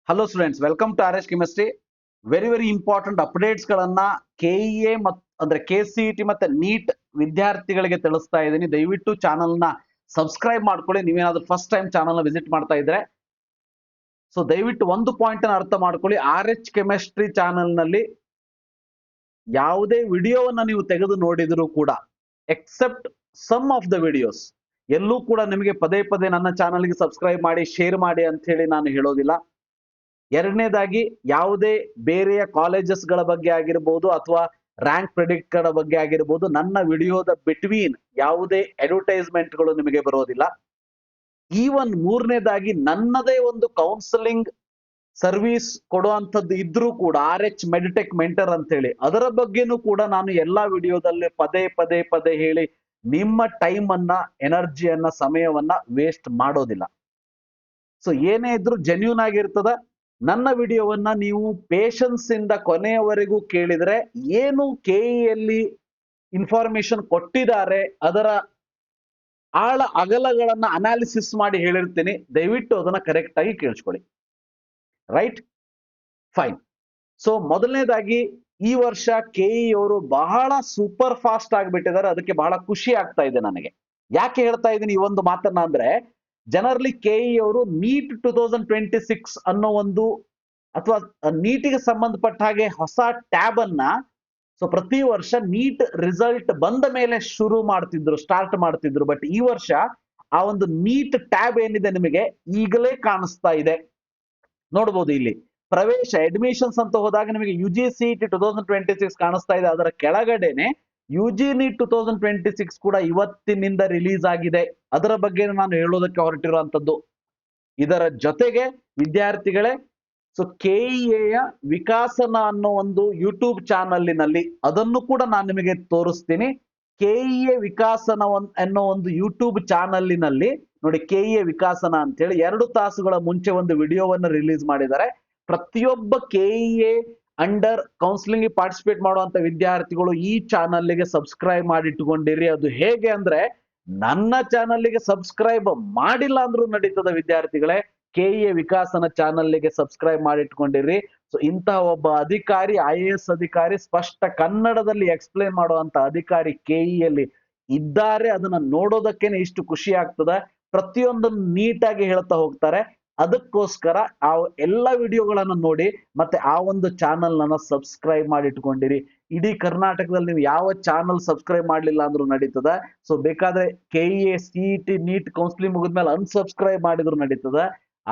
Hello students, welcome to R S chemistry. Very important updates ಗಳನ್ನ KEA ಅಂದ್ರೆ KCET ಮತ್ತೆ NEET ವಿದ್ಯಾರ್ಥಿಗಳಿಗೆ ತಿಳಿಸ್ತಾ ಇದ್ದೀನಿ. ದಯವಿಟ್ಟು ಚಾನಲ್ ನ ಸಬ್ಸ್ಕ್ರೈಬ್ ಮಾಡ್ಕೊಳ್ಳಿ. ನೀವೇನಾದ್ರೂ ಫಸ್ಟ್ ಟೈಮ್ ಚಾನಲ್ ನ ವಿಸಿಟ್ ಮಾಡ್ತಾ ಇದ್ರೆ ಸೊ ದಯವಿಟ್ಟು ಒಂದು ಪಾಯಿಂಟ್ ಅನ್ನ ಅರ್ಥ ಮಾಡ್ಕೊಳ್ಳಿ. RH ಕೆಮಿಸ್ಟ್ರಿ ಚಾನಲ್ ನಲ್ಲಿ ಯಾವುದೇ ವಿಡಿಯೋವನ್ನ ನೀವು ತೆಗೆದು ನೋಡಿದ್ರು ಕೂಡ except some of the videos ಎಲ್ಲೂ ಕೂಡ ನಿಮಗೆ ಪದೇ ಪದೇ ನನ್ನ ಚಾನಲ್ಗೆ ಸಬ್ಸ್ಕ್ರೈಬ್ ಮಾಡಿ ಶೇರ್ ಮಾಡಿ ಅಂತ ಹೇಳಿ ನಾನು ಹೇಳೋದಿಲ್ಲ. ಎರಡನೇದಾಗಿ ಯಾವುದೇ ಬೇರೆಯ ಕಾಲೇಜಸ್ಗಳ ಬಗ್ಗೆ ಆಗಿರ್ಬೋದು ಅಥವಾ ರ್ಯಾಂಕ್ ಪ್ರೆಡಿಕ್ಟ್ ಗಳ ಬಗ್ಗೆ ಆಗಿರ್ಬೋದು ನನ್ನ ವಿಡಿಯೋದ ಬಿಟ್ವೀನ್ ಯಾವುದೇ ಅಡ್ವರ್ಟೈಸ್ಮೆಂಟ್ಗಳು ನಿಮಗೆ ಬರೋದಿಲ್ಲ. ಈವನ್ ಮೂರನೇದಾಗಿ ನನ್ನದೇ ಒಂದು ಕೌನ್ಸಿಲಿಂಗ್ ಸರ್ವಿಸ್ ಕೊಡುವಂಥದ್ದು ಇದ್ರೂ ಕೂಡ RH ಮೆಡಿಟೆಕ್ ಮೆಂಟರ್ ಅಂತ ಹೇಳಿ ಅದರ ಬಗ್ಗೆನೂ ಕೂಡ ನಾನು ಎಲ್ಲಾ ವಿಡಿಯೋದಲ್ಲಿ ಪದೇ ಹೇಳಿ ನಿಮ್ಮ ಟೈಮ್ ಅನ್ನ, ಎನರ್ಜಿಯನ್ನ, ಸಮಯವನ್ನ ವೇಸ್ಟ್ ಮಾಡೋದಿಲ್ಲ. ಸೊ ಏನೇ ಇದ್ರೂ ಜೆನ್ಯೂನ್ ಆಗಿರ್ತದ. ನನ್ನ ವಿಡಿಯೋವನ್ನ ನೀವು ಪೇಷನ್ಸ್ ಇಂದ ಕೊನೆಯವರೆಗೂ ಕೇಳಿದ್ರೆ ಏನು ಕೆಇಯಲ್ಲಿ ಇನ್ಫಾರ್ಮೇಶನ್ ಕೊಟ್ಟಿದ್ದಾರೆ ಅದರ ಆಳ ಅಗಲಗಳನ್ನ ಅನಾಲಿಸಿಸ್ ಮಾಡಿ ಹೇಳಿರ್ತೀನಿ. ದಯವಿಟ್ಟು ಅದನ್ನ ಕರೆಕ್ಟ್ ಆಗಿ ಕೇಳಿಸ್ಕೊಳ್ಳಿ. Right, fine. ಸೊ ಮೊದಲನೇದಾಗಿ ಈ ವರ್ಷ ಕೆಇ ಅವರು ಬಹಳ ಸೂಪರ್ ಫಾಸ್ಟ್ ಆಗಿಬಿಟ್ಟಿದ್ದಾರೆ. ಅದಕ್ಕೆ ಬಹಳ ಖುಷಿ ಆಗ್ತಾ ಇದೆ ನನಗೆ. ಯಾಕೆ ಹೇಳ್ತಾ ಇದ್ದೀನಿ ಈ ಒಂದು ಮಾತನ್ನ ಅಂದ್ರೆ, ಜನರಲಿ ಕೆಇ ಅವರು ನೀಟ್ 2026 ಅನ್ನೋ ಒಂದು ಅಥವಾ ನೀಟಿಗೆ ಸಂಬಂಧಪಟ್ಟ ಹಾಗೆ ಹೊಸ ಟ್ಯಾಬ್ ಅನ್ನ ಸೊ ಪ್ರತಿ ವರ್ಷ ನೀಟ್ ರಿಸಲ್ಟ್ ಬಂದ ಮೇಲೆ ಸ್ಟಾರ್ಟ್ ಮಾಡ್ತಿದ್ರು. ಬಟ್ ಈ ವರ್ಷ ಆ ಒಂದು ನೀಟ್ ಟ್ಯಾಬ್ ಏನಿದೆ ನಿಮಗೆ ಈಗಲೇ ಕಾಣಿಸ್ತಾ ಇದೆ. ನೋಡ್ಬೋದು ಇಲ್ಲಿ ಪ್ರವೇಶ ಅಡ್ಮಿಷನ್ಸ್ ಅಂತ ಹೋದಾಗ ನಿಮಗೆ UGCET 2026 ಕಾಣಿಸ್ತಾ ಇದೆ. ಅದರ ಕೆಳಗಡೆನೆ UG ನೀಟ್ 2026 ಕೂಡ ಇವತ್ತಿನಿಂದ ರಿಲೀಸ್ ಆಗಿದೆ. ಅದರ ಬಗ್ಗೆ ನಾನು ಹೇಳೋದಕ್ಕೆ ಹೊರಟಿರುವಂತದ್ದು. ಇದರ ಜೊತೆಗೆ ವಿದ್ಯಾರ್ಥಿಗಳೇ, ಸೊ ಕೆಇಎಯ ವಿಕಾಸನ ಅನ್ನೋ ಒಂದು ಯೂಟ್ಯೂಬ್ ಚಾನಲ್ನಲ್ಲಿ ಅದನ್ನು ಕೂಡ ನಾನು ನಿಮಗೆ ತೋರಿಸ್ತೀನಿ. ಕೆಇಎ ವಿಕಾಸನ ಅನ್ನೋ ಒಂದು ಯೂಟ್ಯೂಬ್ ಚಾನಲ್ನಲ್ಲಿ ನೋಡಿ, ಕೆಇಎ ವಿಕಾಸನ ಅಂತ ಹೇಳಿ 2 ತಾಸುಗಳ ಮುಂಚೆ ಒಂದು ವಿಡಿಯೋವನ್ನು ರಿಲೀಸ್ ಮಾಡಿದ್ದಾರೆ. ಪ್ರತಿಯೊಬ್ಬ ಕೆಇಎ ಅಂಡರ್ ಕೌನ್ಸಿಲಿಂಗ್ ಪಾರ್ಟಿಸಿಪೇಟ್ ಮಾಡುವಂತ ವಿದ್ಯಾರ್ಥಿಗಳು ಈ ಚಾನಲ್ಗೆ ಸಬ್ಸ್ಕ್ರೈಬ್ ಮಾಡಿಟ್ಟುಕೊಂಡಿರಿ. ಅದು ಹೇಗೆ ಅಂದ್ರೆ, ನನ್ನ ಚಾನಲ್ಗೆ ಸಬ್ಸ್ಕ್ರೈಬ್ ಮಾಡಿಲ್ಲ ಅಂದ್ರೂ ನಡೀತದ ವಿದ್ಯಾರ್ಥಿಗಳೇ. ಕೆಇಎ ವಿಕಾಸನ ಚಾನಲ್ಗೆ ಸಬ್ಸ್ಕ್ರೈಬ್ ಮಾಡಿಟ್ಕೊಂಡಿರಿ. ಸೊ ಇಂತಹ ಒಬ್ಬ ಅಧಿಕಾರಿ, IAS ಅಧಿಕಾರಿ, ಸ್ಪಷ್ಟ ಕನ್ನಡದಲ್ಲಿ ಎಕ್ಸ್ಪ್ಲೇನ್ ಮಾಡುವಂತ ಅಧಿಕಾರಿ ಕೆಇಯಲ್ಲಿ ಇದ್ದಾರೆ. ಅದನ್ನ ನೋಡೋದಕ್ಕೇನೆ ಇಷ್ಟು ಖುಷಿ ಆಗ್ತದೆ. ಪ್ರತಿಯೊಂದನ್ನು ನೀಟಾಗಿ ಹೇಳ್ತಾ ಹೋಗ್ತಾರೆ. ಅದಕ್ಕೋಸ್ಕರ ಆ ಎಲ್ಲ ವಿಡಿಯೋಗಳನ್ನು ನೋಡಿ ಮತ್ತೆ ಆ ಒಂದು ಚಾನಲ್ ನನ್ನ ಸಬ್ಸ್ಕ್ರೈಬ್ ಮಾಡಿ ಇಟ್ಕೊಂಡಿರಿ. ಇಡೀ ಕರ್ನಾಟಕದಲ್ಲಿ ನೀವು ಯಾವ ಚಾನಲ್ ಸಬ್ಸ್ಕ್ರೈಬ್ ಮಾಡ್ಲಿಲ್ಲ ಅಂದ್ರೂ ನಡೀತದ. ಸೊ ಬೇಕಾದ್ರೆ ಕೆಇಎ CET ನೀಟ್ ಕೌನ್ಸಿಲಿಂಗ್ ಮುಗಿದ್ಮೇಲೆ ಅನ್ಸಬ್ಸ್ಕ್ರೈಬ್ ಮಾಡಿದ್ರು ನಡೀತದ.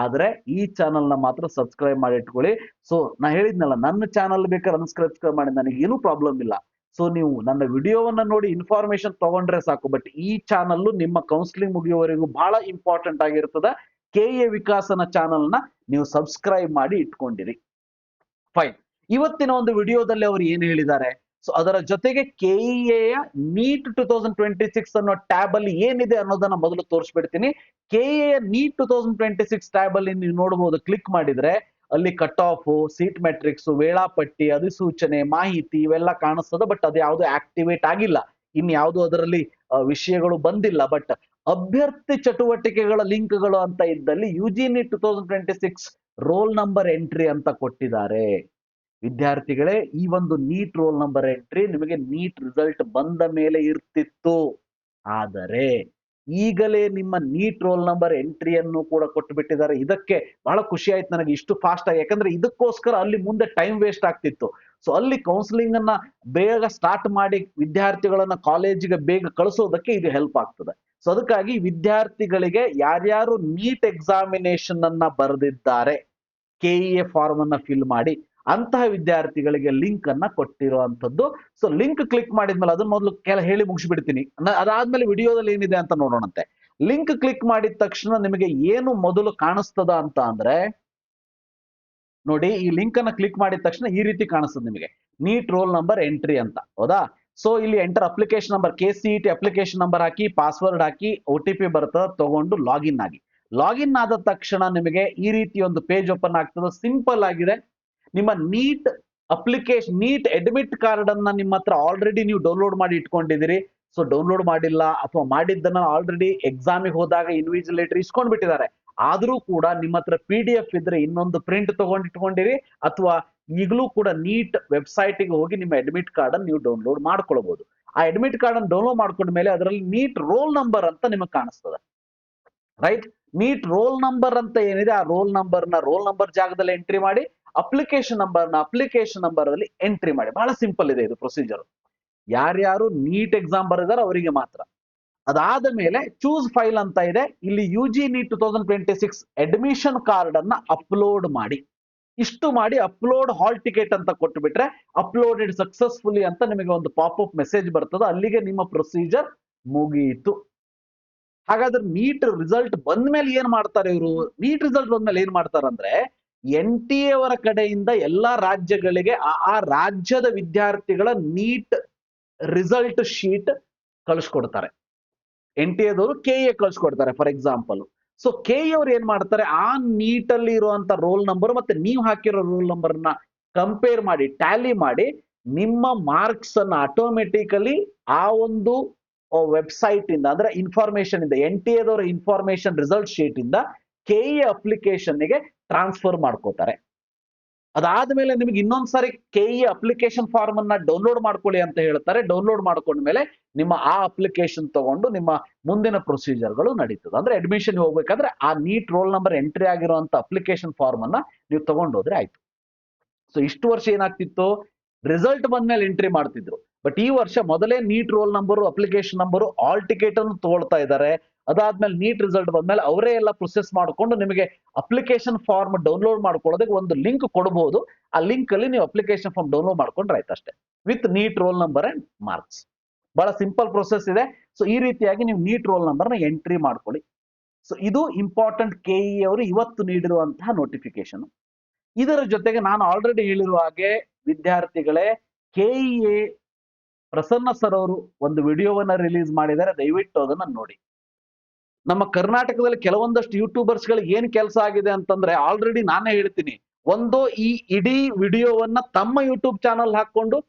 ಆದ್ರೆ ಈ ಚಾನಲ್ ನ ಮಾತ್ರ ಸಬ್ಸ್ಕ್ರೈಬ್ ಮಾಡಿ ಇಟ್ಕೊಳ್ಳಿ. ಸೊ ನಾ ಹೇಳಿದ್ನಲ್ಲ, ನನ್ನ ಚಾನಲ್ ಬೇಕಾದ್ರೆ ಅನ್ಸಬ್ಸ್ಕ್ರೈಬ್ ಮಾಡಿ, ನನಗೆ ಏನೂ ಪ್ರಾಬ್ಲಮ್ ಇಲ್ಲ. ಸೊ ನೀವು ನನ್ನ ವಿಡಿಯೋವನ್ನ ನೋಡಿ ಇನ್ಫಾರ್ಮೇಶನ್ ತಗೊಂಡ್ರೆ ಸಾಕು. ಬಟ್ ಈ ಚಾನಲ್ ನಿಮ್ಮ ಕೌನ್ಸಿಲಿಂಗ್ ಮುಗಿಯುವವರೆಗೂ ಬಹಳ ಇಂಪಾರ್ಟೆಂಟ್ ಆಗಿರ್ತದ. ಕೆಇಎ ವಿಕಾಸನ ಚಾನಲ್ ನ ನೀವು ಸಬ್ಸ್ಕ್ರೈಬ್ ಮಾಡಿ ಇಟ್ಕೊಂಡಿರಿ. ಫೈನ್. ಇವತ್ತಿನ ಒಂದು ವಿಡಿಯೋದಲ್ಲಿ ಅವರು ಏನು ಹೇಳಿದ್ದಾರೆ, ಸೊ ಅದರ ಜೊತೆಗೆ ಕೆಇಎಯ ನೀಟ್ 2026 ಅನ್ನೋ ಟ್ಯಾಬ್ ಅಲ್ಲಿ ಏನಿದೆ ಅನ್ನೋದನ್ನ ಮೊದಲು ತೋರಿಸ್ಬಿಡ್ತೀನಿ. ಕೆಇಎ ನೀಟ್ 2026 ಟ್ಯಾಬ್ ಅಲ್ಲಿ ನೀವು ನೋಡಬಹುದು. ಕ್ಲಿಕ್ ಮಾಡಿದ್ರೆ ಅಲ್ಲಿ ಕಟ್ ಆಫ್, ಸೀಟ್ ಮೆಟ್ರಿಕ್ಸ್, ವೇಳಾಪಟ್ಟಿ, ಅಧಿಸೂಚನೆ, ಮಾಹಿತಿ ಇವೆಲ್ಲ ಕಾಣಿಸ್ತದೆ. ಬಟ್ ಅದು ಯಾವುದು ಆಕ್ಟಿವೇಟ್ ಆಗಿಲ್ಲ. ಇನ್ಯಾವುದು ಅದರಲ್ಲಿ ವಿಷಯಗಳು ಬಂದಿಲ್ಲ. ಬಟ್ ಅಭ್ಯರ್ಥಿ ಚಟುವಟಿಕೆಗಳ ಲಿಂಕ್ಗಳು ಅಂತ ಇದ್ದಲ್ಲಿ UG NEET 2026 roll number entry ಅಂತ ಕೊಟ್ಟಿದ್ದಾರೆ. ವಿದ್ಯಾರ್ಥಿಗಳೇ, ಈ ಒಂದು ನೀಟ್ ರೋಲ್ ನಂಬರ್ ಎಂಟ್ರಿ ನಿಮಗೆ ನೀಟ್ ರಿಸಲ್ಟ್ ಬಂದ ಮೇಲೆ ಇರ್ತಿತ್ತು. ಆದರೆ ಈಗಲೇ ನಿಮ್ಮ ನೀಟ್ ರೋಲ್ ನಂಬರ್ ಎಂಟ್ರಿಯನ್ನು ಕೂಡ ಕೊಟ್ಟು ಬಿಟ್ಟಿದ್ದಾರೆ. ಇದಕ್ಕೆ ಬಹಳ ಖುಷಿ ಆಯ್ತು ನನಗೆ, ಇಷ್ಟು ಫಾಸ್ಟ್ ಆಗಿ. ಯಾಕಂದ್ರೆ ಇದಕ್ಕೋಸ್ಕರ ಅಲ್ಲಿ ಮುಂದೆ ಟೈಮ್ ವೇಸ್ಟ್ ಆಗ್ತಿತ್ತು. ಸೊ ಅಲ್ಲಿ ಕೌನ್ಸಿಲಿಂಗ್ ಅನ್ನ ಬೇಗ ಸ್ಟಾರ್ಟ್ ಮಾಡಿ ವಿದ್ಯಾರ್ಥಿಗಳನ್ನ ಕಾಲೇಜಿಗೆ ಬೇಗ ಕಳಿಸೋದಕ್ಕೆ ಇದು ಹೆಲ್ಪ್ ಆಗ್ತದೆ. ಸೊ ಅದಕ್ಕಾಗಿ ವಿದ್ಯಾರ್ಥಿಗಳಿಗೆ ಯಾರ್ಯಾರು ನೀಟ್ ಎಕ್ಸಾಮಿನೇಷನ್ ಅನ್ನ ಬರೆದಿದ್ದಾರೆ, ಕೆಇಎ ಫಾರ್ಮ್ ಅನ್ನ ಫಿಲ್ ಮಾಡಿ, ಅಂತಹ ವಿದ್ಯಾರ್ಥಿಗಳಿಗೆ ಲಿಂಕ್ ಅನ್ನ ಕೊಟ್ಟಿರುವಂತದ್ದು. ಸೊ ಲಿಂಕ್ ಕ್ಲಿಕ್ ಮಾಡಿದ್ಮೇಲೆ ಅದನ್ನ ಮೊದಲು ಹೇಳಿ ಮುಗಿಸ್ಬಿಡ್ತೀನಿ. ಅದಾದ್ಮೇಲೆ ವಿಡಿಯೋದಲ್ಲಿ ಏನಿದೆ ಅಂತ ನೋಡೋಣಂತೆ. ಲಿಂಕ್ ಕ್ಲಿಕ್ ಮಾಡಿದ ತಕ್ಷಣ ನಿಮಗೆ ಏನು ಮೊದಲು ಕಾಣಿಸ್ತದ ಅಂತ ಅಂದ್ರೆ, ನೋಡಿ, ಈ ಲಿಂಕ್ ಅನ್ನ ಕ್ಲಿಕ್ ಮಾಡಿದ ತಕ್ಷಣ ಈ ರೀತಿ ಕಾಣಿಸ್ತದೆ ನಿಮಗೆ, ನೀಟ್ ರೋಲ್ ನಂಬರ್ ಎಂಟ್ರಿ ಅಂತ. ಹೌದಾ? ಸೊ ಇಲ್ಲಿ enter application number, KCET application number ಹಾಕಿ, ಪಾಸ್ವರ್ಡ್ ಹಾಕಿ, OTP ಬರ್ತದೆ, ತಗೊಂಡು ಲಾಗಿನ್ ಆಗಿ. ಲಾಗಿನ್ ಆದ ತಕ್ಷಣ ನಿಮಗೆ ಈ ರೀತಿ ಒಂದು ಪೇಜ್ ಓಪನ್ ಆಗ್ತದೆ. ಸಿಂಪಲ್ ಆಗಿದೆ. ನಿಮ್ಮ NEET application, NEET admit card ಅನ್ನ ನಿಮ್ಮ ಹತ್ರ ಆಲ್ರೆಡಿ ನೀವು ಡೌನ್ಲೋಡ್ ಮಾಡಿ ಇಟ್ಕೊಂಡಿದ್ದೀರಿ. ಸೊ ಡೌನ್ಲೋಡ್ ಮಾಡಿಲ್ಲ ಅಥವಾ ಮಾಡಿದ್ದನ್ನ ಆಲ್ರೆಡಿ ಎಕ್ಸಾಮಿಗೆ ಹೋದಾಗ ಇನ್ವಿಜಿಲೇಟರ್ ಇಸ್ಕೊಂಡ್ ಬಿಟ್ಟಿದ್ದಾರೆ. ಆದ್ರೂ ಕೂಡ ನಿಮ್ಮ ಹತ್ರ PDF ಇದ್ರೆ ಇನ್ನೊಂದು ಪ್ರಿಂಟ್ ತಗೊಂಡಿಟ್ಕೊಂಡಿರಿ, ಅಥವಾ ಈಗಲೂ ಕೂಡ ನೀಟ್ ವೆಬ್ಸೈಟ್ಗೆ ಹೋಗಿ ನಿಮ್ಮ ಅಡ್ಮಿಟ್ ಕಾರ್ಡ್ ಅನ್ನು ನೀವು ಡೌನ್ಲೋಡ್ ಮಾಡ್ಕೊಳ್ಬಹುದು. ಆ ಅಡ್ಮಿಟ್ ಕಾರ್ಡ್ ಅನ್ನು ಡೌನ್ಲೋಡ್ ಮಾಡ್ಕೊಂಡ ಮೇಲೆ ಅದರಲ್ಲಿ ನೀಟ್ ರೋಲ್ ನಂಬರ್ ಅಂತ ನಿಮಗೆ ಕಾಣಿಸ್ತದೆ, ರೈಟ್? ನೀಟ್ ರೋಲ್ ನಂಬರ್ ಅಂತ ಏನಿದೆ, ಆ ರೋಲ್ ನಂಬರ್ ಜಾಗದಲ್ಲಿ ಎಂಟ್ರಿ ಮಾಡಿ, ಅಪ್ಲಿಕೇಶನ್ ನಂಬರ್ ಅಲ್ಲಿ ಎಂಟ್ರಿ ಮಾಡಿ. ಬಹಳ ಸಿಂಪಲ್ ಇದೆ ಇದು ಪ್ರೊಸೀಜರ್. ಯಾರ್ಯಾರು ನೀಟ್ ಎಕ್ಸಾಮ್ ಬರೆದಾರ ಅವರಿಗೆ ಮಾತ್ರ. ಅದಾದ ಮೇಲೆ ಚೂಸ್ ಫೈಲ್ ಅಂತ ಇದೆ, ಇಲ್ಲಿ UG ನೀಟ್ 2026 ಅಡ್ಮಿಷನ್ ಕಾರ್ಡ್ ಅನ್ನ ಅಪ್ಲೋಡ್ ಮಾಡಿ. ಇಷ್ಟು ಮಾಡಿ ಅಪ್ಲೋಡ್ ಹಾಲ್ ಟಿಕೆಟ್ ಅಂತ ಕೊಟ್ಟು ಬಿಟ್ರೆ ಅಪ್ಲೋಡೆಡ್ ಸಕ್ಸಸ್ಫುಲಿ ಅಂತ ನಿಮಗೆ ಒಂದು ಪಾಪ್ಅಪ್ ಮೆಸೇಜ್ ಬರ್ತದೆ. ಅಲ್ಲಿಗೆ ನಿಮ್ಮ ಪ್ರೊಸೀಜರ್ ಮುಗಿಯಿತು. ಹಾಗಾದ್ರೆ ನೀಟ್ ರಿಸಲ್ಟ್ ಬಂದ್ಮೇಲೆ ಏನ್ ಮಾಡ್ತಾರೆ ಇವರು? ನೀಟ್ ರಿಸಲ್ಟ್ ಬಂದ್ಮೇಲೆ ಏನ್ ಮಾಡ್ತಾರೆ ಅಂದ್ರೆ, NTA ಅವರ ಕಡೆಯಿಂದ ಎಲ್ಲಾ ರಾಜ್ಯಗಳಿಗೆ ಆ ರಾಜ್ಯದ ವಿದ್ಯಾರ್ಥಿಗಳ ನೀಟ್ ರಿಸಲ್ಟ್ ಶೀಟ್ ಕಳಿಸ್ಕೊಡ್ತಾರೆ. NTA KE ಕಳಿಸ್ಕೊಡ್ತಾರೆ ಫಾರ್ ಎಕ್ಸಾಂಪಲ್. ಸೊ KE ಅವ್ರು ಏನ್ ಮಾಡ್ತಾರೆ, ಆ ನೀಟ್ ಅಲ್ಲಿ ಇರುವಂತ ರೋಲ್ ನಂಬರ್ ಮತ್ತೆ ನೀವು ಹಾಕಿರೋ ರೋಲ್ ನಂಬರ್ ನ ಕಂಪೇರ್ ಮಾಡಿ, ಟ್ಯಾಲಿ ಮಾಡಿ, ನಿಮ್ಮ ಮಾರ್ಕ್ಸ್ ಅನ್ನ ಆಟೋಮೆಟಿಕಲಿ ಆ ಒಂದು ವೆಬ್ಸೈಟ್ ಇಂದ, ಅಂದ್ರೆ ಇನ್ಫಾರ್ಮೇಶನ್ ಇಂದ, NTA ದವರ ಇನ್ಫಾರ್ಮೇಶನ್ ರಿಸಲ್ಟ್ ಶೀಟ್ ಇಂದ KE ಅಪ್ಲಿಕೇಶನ್ ಗೆ ಟ್ರಾನ್ಸ್ಫರ್ ಮಾಡ್ಕೋತಾರೆ. ಅದಾದ್ಮೇಲೆ ನಿಮಗೆ ಇನ್ನೊಂದ್ಸರಿ KE ಅಪ್ಲಿಕೇಶನ್ ಫಾರ್ಮ್ ಅನ್ನ ಡೌನ್ಲೋಡ್ ಮಾಡ್ಕೊಳ್ಳಿ ಅಂತ ಹೇಳ್ತಾರೆ. ಡೌನ್ಲೋಡ್ ಮಾಡ್ಕೊಂಡ್ಮೇಲೆ ನಿಮ್ಮ ಆ ಅಪ್ಲಿಕೇಶನ್ ತಗೊಂಡು ನಿಮ್ಮ ಮುಂದಿನ ಪ್ರೊಸೀಜರ್ಗಳು ನಡೀತದೆ. ಅಂದ್ರೆ ಅಡ್ಮಿಷನ್ ಹೋಗ್ಬೇಕಾದ್ರೆ ಆ ನೀಟ್ ರೋಲ್ ನಂಬರ್ ಎಂಟ್ರಿ ಆಗಿರುವಂತ ಅಪ್ಲಿಕೇಶನ್ ಫಾರ್ಮ್ ಅನ್ನ ನೀವು ತಗೊಂಡೋದ್ರೆ ಆಯ್ತು. ಸೊ ಇಷ್ಟು ವರ್ಷ ಏನಾಗ್ತಿತ್ತು, ರಿಸಲ್ಟ್ ಬಂದ್ಮೇಲೆ ಎಂಟ್ರಿ ಮಾಡ್ತಿದ್ರು. ಬಟ್ ಈ ವರ್ಷ ಮೊದಲೇ NEET roll number, application number, hall ticket ಅನ್ನು ತಗೊಳ್ತಾ ಇದ್ದಾರೆ. ಅದಾದ್ಮೇಲೆ ನೀಟ್ ರಿಸಲ್ಟ್ ಬಂದ್ಮೇಲೆ ಅವರೇ ಎಲ್ಲ ಪ್ರೊಸೆಸ್ ಮಾಡ್ಕೊಂಡು ನಿಮಗೆ ಅಪ್ಲಿಕೇಶನ್ ಫಾರ್ಮ್ ಡೌನ್ಲೋಡ್ ಮಾಡ್ಕೊಳ್ಳೋದಕ್ಕೆ ಒಂದು ಲಿಂಕ್ ಕೊಡಬಹುದು. ಆ ಲಿಂಕ್ ಅಲ್ಲಿ ನೀವು ಅಪ್ಲಿಕೇಶನ್ ಫಾರ್ಮ್ ಡೌನ್ಲೋಡ್ ಮಾಡ್ಕೊಂಡ್ರೆ ಆಯ್ತು ಅಷ್ಟೇ, with NEET roll number and marks. ಬಹಳ ಸಿಂಪಲ್ ಪ್ರೊಸೆಸ್ ಇದೆ. ಸೊ ಈ ರೀತಿಯಾಗಿ ನೀವು ನೀಟ್ ರೋಲ್ ನಂಬರ್ ನ ಎಂಟ್ರಿ ಮಾಡ್ಕೊಳ್ಳಿ. ಸೊ ಇದು ಇಂಪಾರ್ಟೆಂಟ್ KE ಅವರು ಇವತ್ತು ನೀಡಿರುವಂತಹ ನೋಟಿಫಿಕೇಶನ್. ಇದರ ಜೊತೆಗೆ ನಾನು ಆಲ್ರೆಡಿ ಹೇಳಿರುವ ಹಾಗೆ ವಿದ್ಯಾರ್ಥಿಗಳೇ, KEA ಪ್ರಸನ್ನ ಸರ್ ಅವರು ಒಂದು ವಿಡಿಯೋವನ್ನ ರಿಲೀಸ್ ಮಾಡಿದ್ದಾರೆ, ದಯವಿಟ್ಟು ಅದನ್ನ ನೋಡಿ. ನಮ್ಮ ಕರ್ನಾಟಕದಲ್ಲಿ ಕೆಲವೊಂದಷ್ಟು ಯೂಟ್ಯೂಬರ್ಸ್ ಗಳಿಗೆ ಏನ್ ಕೆಲಸ ಆಗಿದೆ ಅಂತಂದ್ರೆ, ಆಲ್ರೆಡಿ ನಾನೇ ಹೇಳ್ತೀನಿ, ಒಂದು ಈ ಇಡೀ ವಿಡಿಯೋವನ್ನ ತಮ್ಮ ಯೂಟ್ಯೂಬ್ ಚಾನಲ್ ಹಾಕೊಂಡು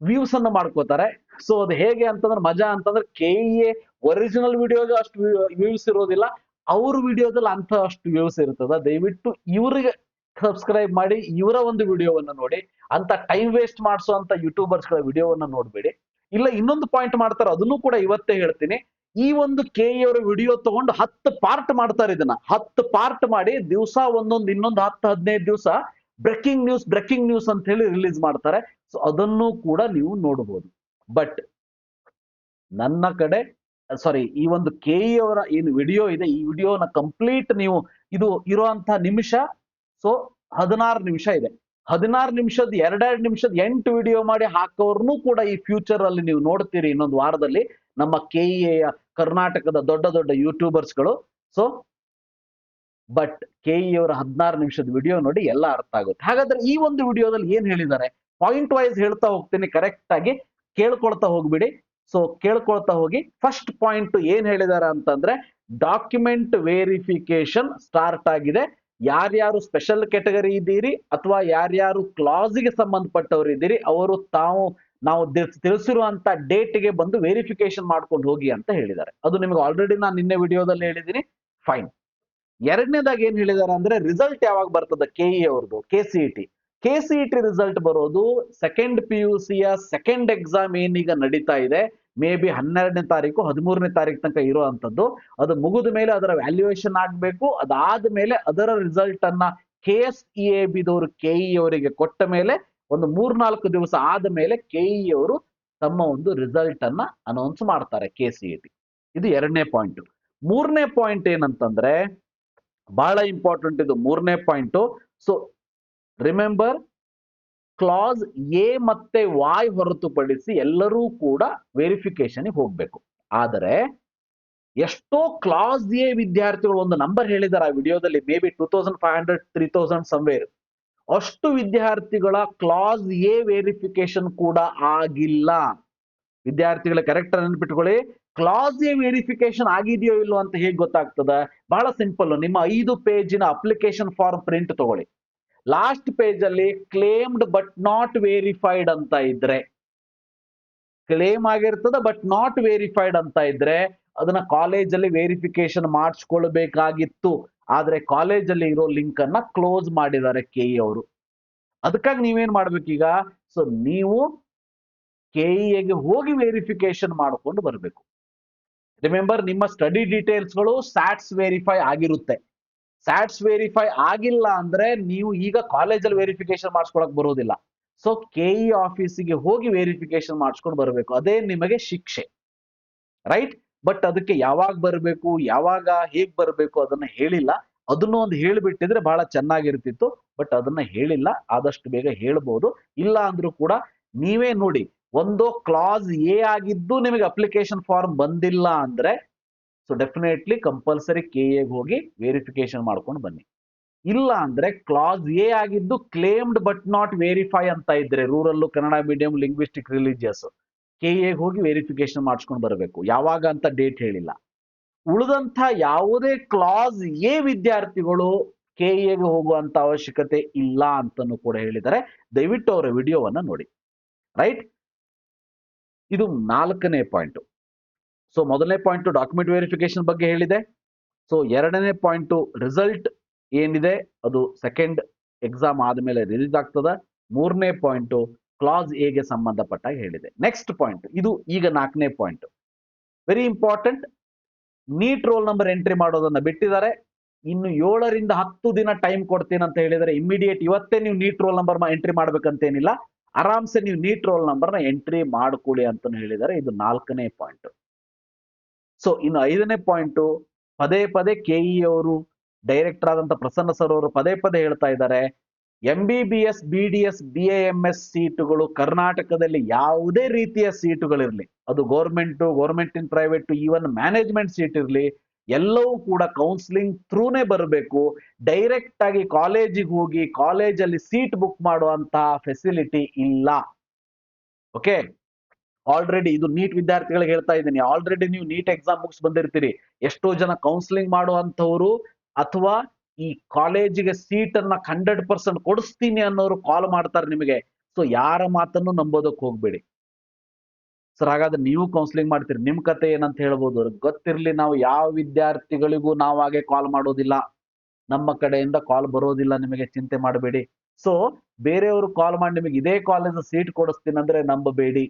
ವ್ಯೂಸ್ ಅನ್ನು ಮಾಡ್ಕೋತಾರೆ. ಸೊ ಅದು ಹೇಗೆ ಅಂತಂದ್ರೆ ಮಜಾ ಅಂತಂದ್ರೆ, KEA ಒರಿಜಿನಲ್ ವಿಡಿಯೋಗೆ ಅಷ್ಟು ವ್ಯೂಸ್ ಇರೋದಿಲ್ಲ, ಅವ್ರ ವಿಡಿಯೋದಲ್ಲಿ ಅಂತ ಅಷ್ಟು ವ್ಯೂಸ್ ಇರ್ತದ. ದಯವಿಟ್ಟು ಇವ್ರಿಗೆ ಸಬ್ಸ್ಕ್ರೈಬ್ ಮಾಡಿ, ಇವರ ಒಂದು ವಿಡಿಯೋವನ್ನ ನೋಡಿ. ಅಂತ ಟೈಮ್ ವೇಸ್ಟ್ ಮಾಡಿಸುವಂತ ಯೂಟ್ಯೂಬರ್ಸ್ ಗಳ ವಿಡಿಯೋವನ್ನ ನೋಡ್ಬೇಡಿ. ಇಲ್ಲ ಇನ್ನೊಂದು ಪಾಯಿಂಟ್ ಮಾಡ್ತಾರೆ, ಅದನ್ನು ಕೂಡ ಇವತ್ತೇ ಹೇಳ್ತೀನಿ. ಈ ಒಂದು KE ಅವರ ವಿಡಿಯೋ ತಗೊಂಡು 10 ಪಾರ್ಟ್ ಮಾಡ್ತಾರೆ. ಇದನ್ನ 10 ಪಾರ್ಟ್ ಮಾಡಿ ದಿವಸ ಒಂದೊಂದು, ಇನ್ನೊಂದು 10-15 ದಿವಸ ಬ್ರೇಕಿಂಗ್ ನ್ಯೂಸ್ ಅಂತ ಹೇಳಿ ರಿಲೀಸ್ ಮಾಡ್ತಾರೆ. ಸೊ ಅದನ್ನು ಕೂಡ ನೀವು ನೋಡಬಹುದು. ಬಟ್ ನನ್ನ ಕಡೆ ಸಾರಿ, ಈ ಒಂದು KE ಅವರ ಏನು ವಿಡಿಯೋ ಇದೆ, ಈ ವಿಡಿಯೋನ ಕಂಪ್ಲೀಟ್ ನೀವು, ಇದು ಇರುವಂತಹ ನಿಮಿಷ, ಸೊ 16 ನಿಮಿಷ ಇದೆ. 16 ನಿಮಿಷದ 2 ನಿಮಿಷದ 8 ವಿಡಿಯೋ ಮಾಡಿ ಹಾಕೋರ್ನು ಕೂಡ ಈ ಫ್ಯೂಚರ್ ಅಲ್ಲಿ ನೀವು ನೋಡ್ತೀರಿ ಇನ್ನೊಂದು ವಾರದಲ್ಲಿ, ನಮ್ಮ KEA ಕರ್ನಾಟಕದ ದೊಡ್ಡ ದೊಡ್ಡ ಯೂಟ್ಯೂಬರ್ಸ್ಗಳು. ಸೊ ಬಟ್ KE ಅವರ 16 ನಿಮಿಷದ ವಿಡಿಯೋ ನೋಡಿ ಎಲ್ಲ ಅರ್ಥ ಆಗುತ್ತೆ. ಹಾಗಾದ್ರೆ ಈ ಒಂದು ವಿಡಿಯೋದಲ್ಲಿ ಏನ್ ಹೇಳಿದ್ದಾರೆ, ಪಾಯಿಂಟ್ ವೈಸ್ ಹೇಳ್ತಾ ಹೋಗ್ತೀನಿ, ಕರೆಕ್ಟ್ ಆಗಿ ಕೇಳ್ಕೊಳ್ತಾ ಹೋಗ್ಬಿಡಿ. ಸೊ ಕೇಳ್ಕೊಳ್ತಾ ಹೋಗಿ. ಫಸ್ಟ್ ಪಾಯಿಂಟ್ ಏನ್ ಹೇಳಿದ್ದಾರೆ ಅಂತಂದ್ರೆ, ಡಾಕ್ಯುಮೆಂಟ್ ವೆರಿಫಿಕೇಶನ್ ಸ್ಟಾರ್ಟ್ ಆಗಿದೆ. ಯಾರ್ಯಾರು ಸ್ಪೆಷಲ್ ಕ್ಯಾಟಗರಿ ಇದ್ದೀರಿ ಅಥವಾ ಯಾರ್ಯಾರು ಕ್ಲಾಸ್ಗೆ ಸಂಬಂಧಪಟ್ಟವರು ಇದ್ದೀರಿ, ಅವರು ನಾವು ತಿಳಿಸಿರುವಂತ ಡೇಟ್ಗೆ ಬಂದು ವೆರಿಫಿಕೇಶನ್ ಮಾಡ್ಕೊಂಡು ಹೋಗಿ ಅಂತ ಹೇಳಿದ್ದಾರೆ. ಅದು ನಿಮಗೆ ಆಲ್ರೆಡಿ ನಾನು ನಿನ್ನೆ ವಿಡಿಯೋದಲ್ಲಿ ಹೇಳಿದ್ದೀನಿ. ಫೈನ್. ಎರಡನೇದಾಗಿ ಏನ್ ಹೇಳಿದ್ದಾರೆ ಅಂದ್ರೆ, ರಿಸಲ್ಟ್ ಯಾವಾಗ ಬರ್ತದೆ KE ಅವ್ರದ್ದು, KCET ರಿಸಲ್ಟ್ ಬರೋದು ಸೆಕೆಂಡ್ PUC ಸೆಕೆಂಡ್ ಎಕ್ಸಾಮ್ ಏನೀಗ ನಡೀತಾ ಇದೆ, ಮೇ ಬಿ 12ನೇ ತಾರೀಕು 13ನೇ ತಾರೀಕು ತನಕ ಇರುವಂತದ್ದು. ಅದು ಮುಗಿದ ಮೇಲೆ ಅದರ ವ್ಯಾಲ್ಯೂಯೇಷನ್ ಆಗ್ಬೇಕು. ಅದಾದ ಮೇಲೆ ಅದರ ರಿಸಲ್ಟ್ ಅನ್ನ KSEAB ದವರು KE ಅವರಿಗೆ ಕೊಟ್ಟ ಮೇಲೆ ಒಂದು 3-4 ದಿವಸ ಆದ ಮೇಲೆ KE ಅವರು ತಮ್ಮ ಒಂದು ರಿಸಲ್ಟ್ ಅನ್ನ ಅನೌನ್ಸ್ ಮಾಡ್ತಾರೆ, KCET. ಇದು ಎರಡನೇ ಪಾಯಿಂಟ್. ಮೂರನೇ ಪಾಯಿಂಟ್ ಏನಂತಂದ್ರೆ, ಬಹಳ ಇಂಪಾರ್ಟೆಂಟ್ ಇದು ಮೂರನೇ point. So remember, class A ಮತ್ತೆ Y ಹೊರತುಪಡಿಸಿ ಎಲ್ಲರೂ ಕೂಡ ವೆರಿಫಿಕೇಶನ್ ಹೋಗ್ಬೇಕು. ಆದರೆ ಎಷ್ಟೋ ಕ್ಲಾಸ್ A ವಿದ್ಯಾರ್ಥಿಗಳು, ಒಂದು ನಂಬರ್ ಹೇಳಿದ್ದಾರೆ ಆ ವಿಡಿಯೋದಲ್ಲಿ, ಮೇ ಬಿ 2500-3000 ಸಮ್ವೇರ್, ಅಷ್ಟು ವಿದ್ಯಾರ್ಥಿಗಳ ಕ್ಲಾಸ್ A ವೆರಿಫಿಕೇಶನ್ ಕೂಡ ಆಗಿಲ್ಲ. ವಿದ್ಯಾರ್ಥಿಗಳ ಕರೆಕ್ಟ್ ನೆನ್ಪಿಟ್ಕೊಳ್ಳಿ, ಕ್ಲಾಸ್ A ವೆರಿಫಿಕೇಶನ್ ಆಗಿದೆಯೋ ಇಲ್ಲೋ ಅಂತ ಹೇಗೆ ಗೊತ್ತಾಗ್ತದ? ಬಹಳ ಸಿಂಪಲ್. ನಿಮ್ಮ 5 ಪೇಜಿನ ಅಪ್ಲಿಕೇಶನ್ ಫಾರ್ಮ್ ಪ್ರಿಂಟ್ ತಗೊಳ್ಳಿ. ಲಾಸ್ಟ್ ಪೇಜ್ ಅಲ್ಲಿ ಕ್ಲೇಮ್ಡ್ ಬಟ್ ನಾಟ್ ವೆರಿಫೈಡ್ ಅಂತ ಇದ್ರೆ, ಕ್ಲೇಮ್ ಆಗಿರ್ತದ ಬಟ್ ನಾಟ್ ವೆರಿಫೈಡ್ ಅಂತ ಇದ್ರೆ ಅದನ್ನ ಕಾಲೇಜಲ್ಲಿ ವೆರಿಫಿಕೇಶನ್ ಮಾಡಿಸ್ಕೊಳ್ಬೇಕಾಗಿತ್ತು. ಆದ್ರೆ ಕಾಲೇಜಲ್ಲಿ ಇರೋ ಲಿಂಕ್ ಅನ್ನ ಕ್ಲೋಸ್ ಮಾಡಿದ್ದಾರೆ ಕೆಇ ಅವರು. ಅದಕ್ಕಾಗಿ ನೀವೇನ್ ಮಾಡ್ಬೇಕೀಗ, ಸೊ ನೀವು ಕೆಇಎಗೆ ಹೋಗಿ ವೆರಿಫಿಕೇಶನ್ ಮಾಡ್ಕೊಂಡು ಬರಬೇಕು. ರಿಮೆಂಬರ್, ನಿಮ್ಮ ಸ್ಟಡಿ ಡೀಟೇಲ್ಸ್ಗಳು ಸ್ಯಾಟ್ಸ್ ವೆರಿಫೈ ಆಗಿರುತ್ತೆ. ಸ್ಯಾಟ್ಸ್ ವೆರಿಫೈ ಆಗಿಲ್ಲ ಅಂದ್ರೆ ನೀವು ಈಗ ಕಾಲೇಜಲ್ಲಿ ವೆರಿಫಿಕೇಶನ್ ಮಾಡಿಸ್ಕೊಳಕ್ ಬರೋದಿಲ್ಲ. ಸೊ ಕೆಇ ಆಫೀಸಿಗೆ ಹೋಗಿ ವೆರಿಫಿಕೇಶನ್ ಮಾಡಿಸ್ಕೊಂಡು ಬರಬೇಕು, ಅದೇ ನಿಮಗೆ ಶಿಕ್ಷೆ, ರೈಟ್? ಬಟ್ ಅದಕ್ಕೆ ಯಾವಾಗ ಬರಬೇಕು, ಯಾವಾಗ ಹೇಗ್ ಬರಬೇಕು ಅದನ್ನ ಹೇಳಿಲ್ಲ. ಅದನ್ನು ಒಂದು ಹೇಳಿಬಿಟ್ಟಿದ್ರೆ ಬಹಳ ಚೆನ್ನಾಗಿರ್ತಿತ್ತು, ಬಟ್ ಅದನ್ನ ಹೇಳಿಲ್ಲ. ಆದಷ್ಟು ಬೇಗ ಹೇಳ್ಬೋದು. ಇಲ್ಲ ಅಂದ್ರೂ ಕೂಡ ನೀವೇ ನೋಡಿ, ಒಂದು ಕ್ಲಾಸ್ ಎ ಆಗಿದ್ದು ನಿಮಗೆ ಅಪ್ಲಿಕೇಶನ್ ಫಾರ್ಮ್ ಬಂದಿಲ್ಲ ಅಂದ್ರೆ ಸೊ ಡೆಫಿನೆಟ್ಲಿ ಕಂಪಲ್ಸರಿ ಕೆಎಗೆ ಹೋಗಿ ವೆರಿಫಿಕೇಶನ್ ಮಾಡ್ಕೊಂಡು ಬನ್ನಿ. ಇಲ್ಲ ಅಂದ್ರೆ ಕ್ಲಾಸ್ ಎ ಆಗಿದ್ದು ಕ್ಲೇಮ್ಡ್ ಬಟ್ ನಾಟ್ ವೆರಿಫೈ ಅಂತ ಇದ್ರೆ rural, Kannada medium, linguistic, religious, ಕೆಎಗೆ ಹೋಗಿ ವೆರಿಫಿಕೇಶನ್ ಮಾಡಿಸ್ಕೊಂಡು ಬರಬೇಕು. ಯಾವಾಗ ಅಂತ ಡೇಟ್ ಹೇಳಿಲ್ಲ. ಉಳಿದಂತ ಯಾವುದೇ ಕ್ಲಾಸ್ ಎ ವಿದ್ಯಾರ್ಥಿಗಳು ಕೆಎಗೆ ಹೋಗುವಂತ ಅವಶ್ಯಕತೆ ಇಲ್ಲ ಅಂತನೂ ಕೂಡ ಹೇಳಿದ್ದಾರೆ. ದಯವಿಟ್ಟು ಅವರ ವಿಡಿಯೋವನ್ನ ನೋಡಿ, ರೈಟ್? ಇದು 4ನೇ ಪಾಯಿಂಟ್. ಸೊ ಮೊದಲನೇ ಪಾಯಿಂಟ್ ಡಾಕ್ಯುಮೆಂಟ್ ವೆರಿಫಿಕೇಶನ್ ಬಗ್ಗೆ ಹೇಳಿದೆ. ಸೊ 2ನೇ ಪಾಯಿಂಟ್ ರಿಸಲ್ಟ್ ಏನಿದೆ ಅದು ಸೆಕೆಂಡ್ ಎಕ್ಸಾಮ್ ಆದ್ಮೇಲೆ ರಿಲೀಸ್ ಆಗ್ತದ. 3ನೇ ಪಾಯಿಂಟ್ ಕ್ಲಾಸ್ ಎಗೆ ಸಂಬಂಧಪಟ್ಟಾಗ ಹೇಳಿದೆ. ನೆಕ್ಸ್ಟ್ ಪಾಯಿಂಟ್, ಇದು ಈಗ 4ನೇ point, very important. NEET roll number entry ಮಾಡೋದನ್ನ ಬಿಟ್ಟಿದ್ದಾರೆ. ಇನ್ನು 7ರಿಂದ 10 ದಿನ ಟೈಮ್ ಕೊಡ್ತೀನಿ ಅಂತ ಹೇಳಿದರೆ, ಇಮಿಡಿಯೇಟ್ ಇವತ್ತೇ ನೀವು ನೀಟ್ ರೋಲ್ ನಂಬರ್ ಎಂಟ್ರಿ ಮಾಡ್ಬೇಕಂತೇನಿಲ್ಲ, ಆರಾಮ್ಸೆ ನೀವು ನೀಟ್ ರೋಲ್ ನಂಬರ್ನ ಎಂಟ್ರಿ ಮಾಡ್ಕೊಳ್ಳಿ ಅಂತ ಹೇಳಿದ್ದಾರೆ. ಇದು 4ನೇ ಪಾಯಿಂಟ್. ಸೊ ಇನ್ನು 5ನೇ ಪಾಯಿಂಟ್, ಪದೇ ಪದೇ ಕೆಇ ಅವರು ಡೈರೆಕ್ಟರ್ ಆದಂತ ಪ್ರಸನ್ನ ಸರ್ ಅವರು ಪದೇ ಪದೇ ಹೇಳ್ತಾ ಇದ್ದಾರೆ, MBBS, BDS, BAMS ಸೀಟುಗಳು ಕರ್ನಾಟಕದಲ್ಲಿ ಯಾವುದೇ ರೀತಿಯ ಸೀಟುಗಳಿರ್ಲಿ, ಅದು government in private, even management seat ಇರ್ಲಿ, ಎಲ್ಲವೂ ಕೂಡ ಕೌನ್ಸಿಲಿಂಗ್ ಥ್ರೂನೇ ಬರಬೇಕು. ಡೈರೆಕ್ಟ್ ಆಗಿ ಕಾಲೇಜಿಗೆ ಹೋಗಿ ಕಾಲೇಜಲ್ಲಿ ಸೀಟ್ ಬುಕ್ ಮಾಡುವಂತಹ ಫೆಸಿಲಿಟಿ ಇಲ್ಲ. ಓಕೆ, ಆಲ್ರೆಡಿ ಇದು ನೀಟ್ ವಿದ್ಯಾರ್ಥಿಗಳಿಗೆ ಹೇಳ್ತಾ ಇದ್ದೀನಿ, ಆಲ್ರೆಡಿ ನೀವು ನೀಟ್ ಎಕ್ಸಾಮ್ ಮುಗಿಸ್ ಬಂದಿರ್ತೀರಿ. ಎಷ್ಟೋ ಜನ ಕೌನ್ಸಿಲಿಂಗ್ ಮಾಡುವಂತವ್ರು ಅಥವಾ ಈ ಕಾಲೇಜಿಗೆ ಸೀಟ್ ಅನ್ನ 100% ಕೊಡಿಸ್ತೀನಿ ಅನ್ನೋರು ಕಾಲ್ ಮಾಡ್ತಾರೆ ನಿಮಗೆ. ಸೊ ಯಾರ ಮಾತನ್ನು ನಂಬೋದಕ್ಕೆ ಹೋಗ್ಬೇಡಿ ಸರ್. ಹಾಗಾದ್ರೆ ನೀವು ಕೌನ್ಸಿಲಿಂಗ್ ಮಾಡ್ತೀರಿ, ನಿಮ್ ಕತೆ ಏನಂತ ಹೇಳ್ಬೋದು. ಗೊತ್ತಿರ್ಲಿ, ನಾವು ಯಾವ ವಿದ್ಯಾರ್ಥಿಗಳಿಗೂ ನಾವು ಹಾಗೆ ಕಾಲ್ ಮಾಡೋದಿಲ್ಲ, ನಮ್ಮ ಕಡೆಯಿಂದ ಕಾಲ್ ಬರೋದಿಲ್ಲ, ನಿಮಗೆ ಚಿಂತೆ ಮಾಡಬೇಡಿ. ಸೊ ಬೇರೆಯವರು ಕಾಲ್ ಮಾಡಿ ನಿಮಗೆ ಇದೇ ಕಾಲೇಜ್ ಸೀಟ್ ಕೊಡಿಸ್ತೀನಿ ಅಂದ್ರೆ ನಂಬಬೇಡಿ.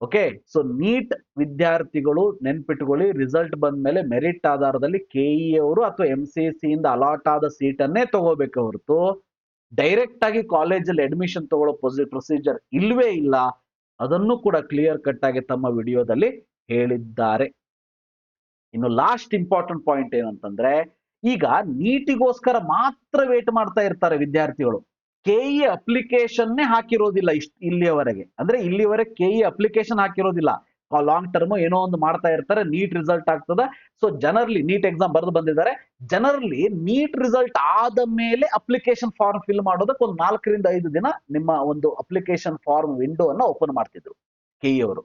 ಓಕೆ, ಸೊ ನೀಟ್ ವಿದ್ಯಾರ್ಥಿಗಳು ನೆನ್ಪಿಟ್ಕೊಳ್ಳಿ, ರಿಸಲ್ಟ್ ಬಂದ ಮೇಲೆ ಮೆರಿಟ್ ಆಧಾರದಲ್ಲಿ ಕೆಇ ಅವರು ಅಥವಾ MCC ಇಂದ ಅಲಾಟ್ ಆದ ಸೀಟ್ ಅನ್ನೇ ತಗೋಬೇಕು ಹೊರತು ಡೈರೆಕ್ಟ್ ಆಗಿ ಕಾಲೇಜಲ್ಲಿ ಅಡ್ಮಿಷನ್ ತಗೊಳ್ಳೋ ಪ್ರೊಸೀಜರ್ ಇಲ್ವೇ ಇಲ್ಲ. ಅದನ್ನು ಕೂಡ ಕ್ಲಿಯರ್ ಕಟ್ ಆಗಿ ತಮ್ಮ ವಿಡಿಯೋದಲ್ಲಿ ಹೇಳಿದ್ದಾರೆ. ಇನ್ನು ಲಾಸ್ಟ್ ಇಂಪಾರ್ಟೆಂಟ್ ಪಾಯಿಂಟ್ ಏನಂತಂದ್ರೆ, ಈಗ ನೀಟಿಗೋಸ್ಕರ ಮಾತ್ರ ವೇಟ್ ಮಾಡ್ತಾ ಇರ್ತಾರೆ ವಿದ್ಯಾರ್ಥಿಗಳು. ಕೆಇ ಅಪ್ಲಿಕೇಶನ್ನೇ ಹಾಕಿರೋದಿಲ್ಲ ಇಲ್ಲಿಯವರೆಗೆ. ಅಂದ್ರೆ ಇಲ್ಲಿವರೆಗೆ ಕೆಇ ಅಪ್ಲಿಕೇಶನ್ ಹಾಕಿರೋದಿಲ್ಲ. ಲಾಂಗ್ ಟರ್ಮ್ ಏನೋ ಒಂದು ಮಾಡ್ತಾ ಇರ್ತಾರೆ, ನೀಟ್ ರಿಸಲ್ಟ್ ಆಗ್ತದ. ಸೊ ಜನರಲಿ ನೀಟ್ ಎಕ್ಸಾಮ್ ಬರೆದು ಬಂದಿದ್ದಾರೆ. ಜನರಲಿ ನೀಟ್ ರಿಸಲ್ಟ್ ಆದ ಮೇಲೆ ಅಪ್ಲಿಕೇಶನ್ ಫಾರ್ಮ್ ಫಿಲ್ ಮಾಡೋದಕ್ಕೆ ಒಂದು 4ರಿಂದ 5 ದಿನ ನಿಮ್ಮ ಒಂದು ಅಪ್ಲಿಕೇಶನ್ ಫಾರ್ಮ್ ವಿಂಡೋ ಅನ್ನ ಓಪನ್ ಮಾಡ್ತಿದ್ರು ಕೆಇ ಅವರು.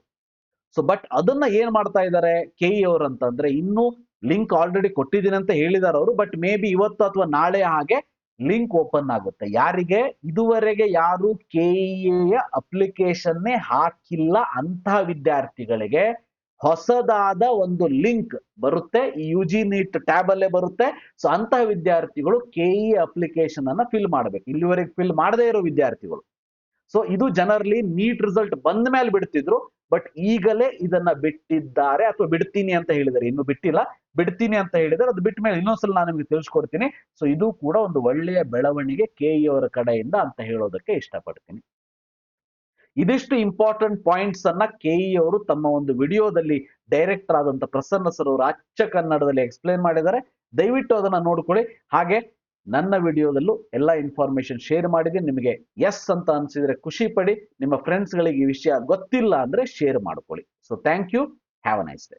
ಸೊ ಬಟ್ ಅದನ್ನ ಏನ್ ಮಾಡ್ತಾ ಇದ್ದಾರೆ ಕೆಇ ಅವರು ಅಂತಂದ್ರೆ, ಇನ್ನು ಲಿಂಕ್ ಆಲ್ರೆಡಿ ಕೊಟ್ಟಿದ್ದೀನಿ ಅಂತ ಹೇಳಿದಾರೆ ಅವರು. ಬಟ್ ಮೇ ಬಿ ಇವತ್ತು ಅಥವಾ ನಾಳೆ ಹಾಗೆ ಲಿಂಕ್ ಓಪನ್ ಆಗುತ್ತೆ. ಯಾರಿಗೆ ಇದುವರೆಗೆ ಯಾರು ಕೆಇಎ ಅಪ್ಲಿಕೇಶನ್ನೇ ಹಾಕಿಲ್ಲ ಅಂತಹ ವಿದ್ಯಾರ್ಥಿಗಳಿಗೆ ಹೊಸದಾದ ಒಂದು ಲಿಂಕ್ ಬರುತ್ತೆ, ಈ UG ನೀಟ್ ಟ್ಯಾಬ್ ಅಲ್ಲೇ ಬರುತ್ತೆ. ಸೊ ಅಂತಹ ವಿದ್ಯಾರ್ಥಿಗಳು ಕೆಇ ಅಪ್ಲಿಕೇಶನ್ ಅನ್ನ ಫಿಲ್ ಮಾಡಬೇಕು, ಇಲ್ಲಿವರೆಗೆ ಫಿಲ್ ಮಾಡದೇ ಇರೋ ವಿದ್ಯಾರ್ಥಿಗಳು. ಸೊ ಇದು ಜನರಲಿ ನೀಟ್ ರಿಸಲ್ಟ್ ಬಂದ ಮೇಲೆ ಬಿಡ್ತಿದ್ರು, ಬಟ್ ಈಗಲೇ ಇದನ್ನ ಬಿಟ್ಟಿದ್ದಾರೆ ಅಥವಾ ಬಿಡ್ತೀನಿ ಅಂತ ಹೇಳಿದ್ದಾರೆ. ಇನ್ನು ಬಿಟ್ಟಿಲ್ಲ, ಬಿಡ್ತೀನಿ ಅಂತ ಹೇಳಿದರೆ ಅದು ಬಿಟ್ಟ ಮೇಲೆ ಇನ್ನೊಂದ್ಸಲ ನಾನು ನಿಮಗೆ ತಿಳಿಸ್ಕೊಡ್ತೀನಿ. ಸೊ ಇದು ಕೂಡ ಒಂದು ಒಳ್ಳೆಯ ಬೆಳವಣಿಗೆ ಕೆಇ ಅವರ ಕಡೆಯಿಂದ ಅಂತ ಹೇಳೋದಕ್ಕೆ ಇಷ್ಟಪಡ್ತೀನಿ. ಇದಿಷ್ಟು ಇಂಪಾರ್ಟೆಂಟ್ ಪಾಯಿಂಟ್ಸ್ ಅನ್ನ ಕೆಇ ಅವರು ತಮ್ಮ ಒಂದು ವಿಡಿಯೋದಲ್ಲಿ ಡೈರೆಕ್ಟರ್ ಆದಂತ ಪ್ರಸನ್ನ ಸರ್ ಅವರು ಅಚ್ಚ ಕನ್ನಡದಲ್ಲಿ ಎಕ್ಸ್ಪ್ಲೇನ್ ಮಾಡಿದ್ದಾರೆ. ದಯವಿಟ್ಟು ಅದನ್ನ ನೋಡ್ಕೊಳ್ಳಿ. ಹಾಗೆ ನನ್ನ ವಿಡಿಯೋದಲ್ಲೂ ಎಲ್ಲ ಇನ್ಫಾರ್ಮೇಶನ್ ಶೇರ್ ಮಾಡಿದ್ದೀನಿ. ನಿಮಗೆ ಎಸ್ ಅಂತ ಅನ್ಸಿದ್ರೆ ಖುಷಿ ಪಡಿ. ನಿಮ್ಮ ಫ್ರೆಂಡ್ಸ್ಗಳಿಗೆ ಈ ವಿಷಯ ಗೊತ್ತಿಲ್ಲ ಅಂದ್ರೆ ಶೇರ್ ಮಾಡ್ಕೊಳ್ಳಿ. So thank you, have a nice day.